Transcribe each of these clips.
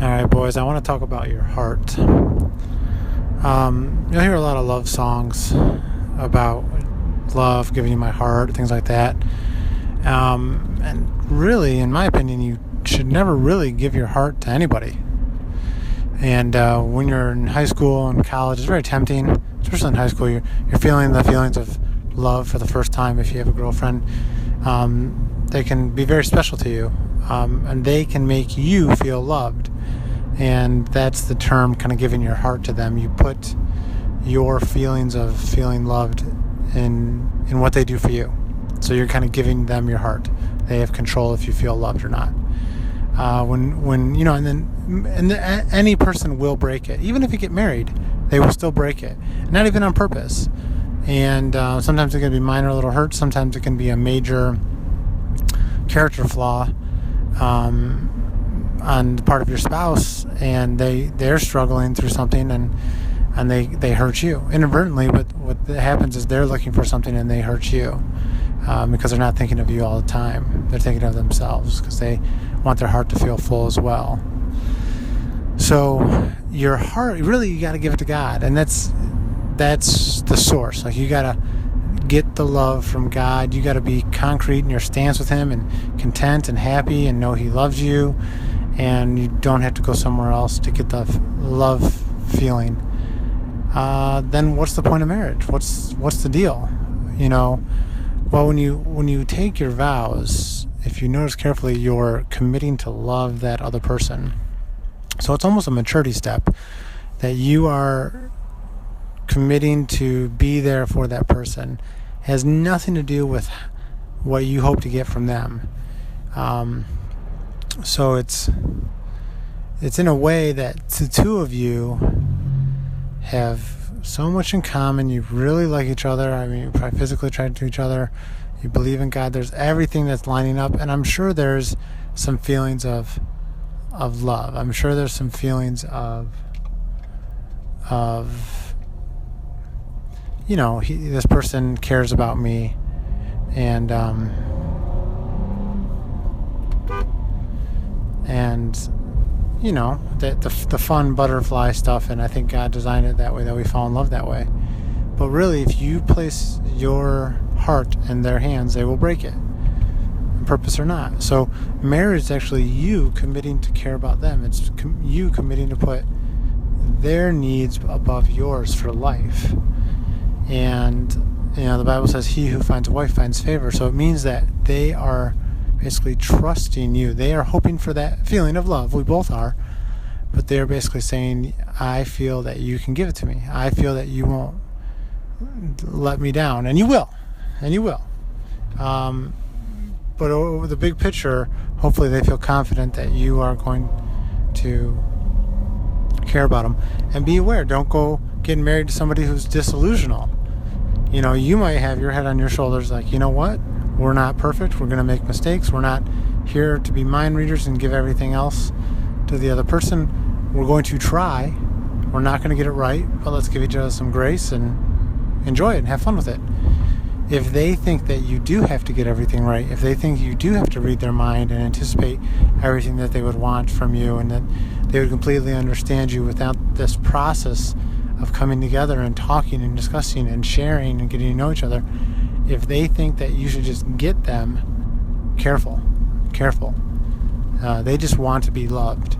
All right, boys, I want to talk about your heart. You'll hear a lot of love songs about love, giving you my heart, things like that. And really, in my opinion, you should never really give your heart to anybody. And when you're in high school and college, it's very tempting, especially in high school. You're feeling the feelings of love for the first time if you have a girlfriend. They can be very special to you, and they can make you feel loved. And that's the term, kind of giving your heart to them. You put your feelings of feeling loved in what they do for you. So you're kind of giving them your heart. They have control if you feel loved or not. Any person will break it. Even if you get married, they will still break it. Not even on purpose. And sometimes it can be minor little hurts. Sometimes it can be a major character flaw on the part of your spouse, and they're struggling through something, and they hurt you inadvertently. But what happens is they're looking for something and they hurt you because they're not thinking of you all the time. They're thinking of themselves because they want their heart to feel full as well. So your heart, really, you got to give it to God, and that's the source. Like, you got to get the love from God. You got to be concrete in your stance with Him and content and happy and know He loves you, and you don't have to go somewhere else to get the love feeling. Then what's the point of marriage? What's the deal? Well, when you take your vows, if you notice carefully, you're committing to love that other person. So it's almost a maturity step that you are committing to be there for that person. It has nothing to do with what you hope to get from them. So it's in a way that the two of you have so much in common. You really like each other. I mean, you probably physically attracted to each other. You believe in God. There's everything that's lining up, and I'm sure there's some feelings of love. I'm sure there's some feelings of this person cares about me, and the fun butterfly stuff, and I think God designed it that way, that we fall in love that way. But really, if you place your heart in their hands, they will break it, on purpose or not. So marriage is actually you committing to care about them. It's you committing to put their needs above yours for life. And the Bible says, he who finds a wife finds favor. So it means that they are basically trusting you. They are hoping for that feeling of love. We both are. But they're basically saying, I feel that you can give it to me. I feel that you won't let me down. And you will. But over the big picture, hopefully they feel confident that you are going to care about them. And be aware, don't go getting married to somebody who's disillusional. You might have your head on your shoulders like, you know what? We're not perfect. We're going to make mistakes. We're not here to be mind readers and give everything else to the other person. We're going to try. We're not going to get it right, but let's give each other some grace and enjoy it and have fun with it. If they think that you do have to get everything right, if they think you do have to read their mind and anticipate everything that they would want from you, and that they would completely understand you without this process of coming together and talking and discussing and sharing and getting to know each other, if they think that you should just get them, careful. They just want to be loved.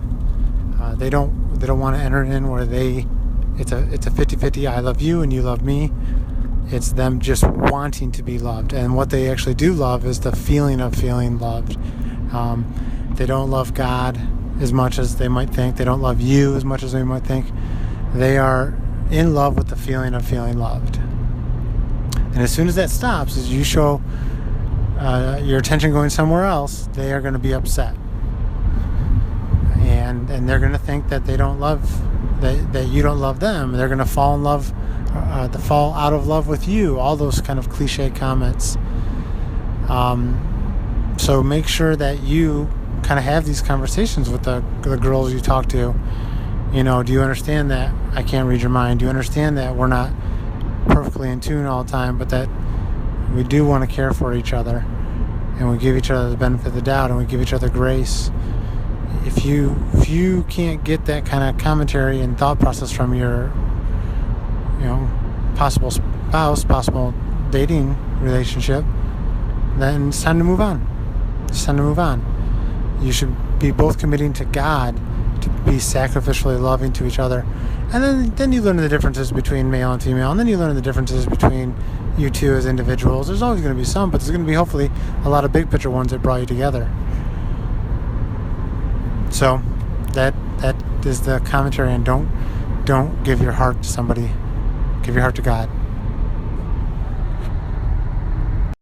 They don't want to enter in where it's a 50-50, I love you and you love me. It's them just wanting to be loved. And what they actually do love is the feeling of feeling loved. They don't love God as much as they might think. They don't love you as much as they might think. They are in love with the feeling of feeling loved. And as soon as that stops, as you show your attention going somewhere else, they are going to be upset. And they're going to think that they don't love, that you don't love them. They're going to fall in love, fall out of love with you. All those kind of cliche comments. So make sure that you kind of have these conversations with the girls you talk to. Do you understand that I can't read your mind? Do you understand that we're not perfectly in tune all the time, but that we do want to care for each other, and we give each other the benefit of the doubt, and we give each other grace? if you can't get that kind of commentary and thought process from your possible spouse, possible dating relationship, then it's time to move on. It's time to move on. You should be both committing to God to be sacrificially loving to each other. And then you learn the differences between male and female, and then you learn the differences between you two as individuals. There's always going to be some, but there's going to be hopefully a lot of big picture ones that brought you together. So that is the commentary, and don't give your heart to somebody. Give your heart to God.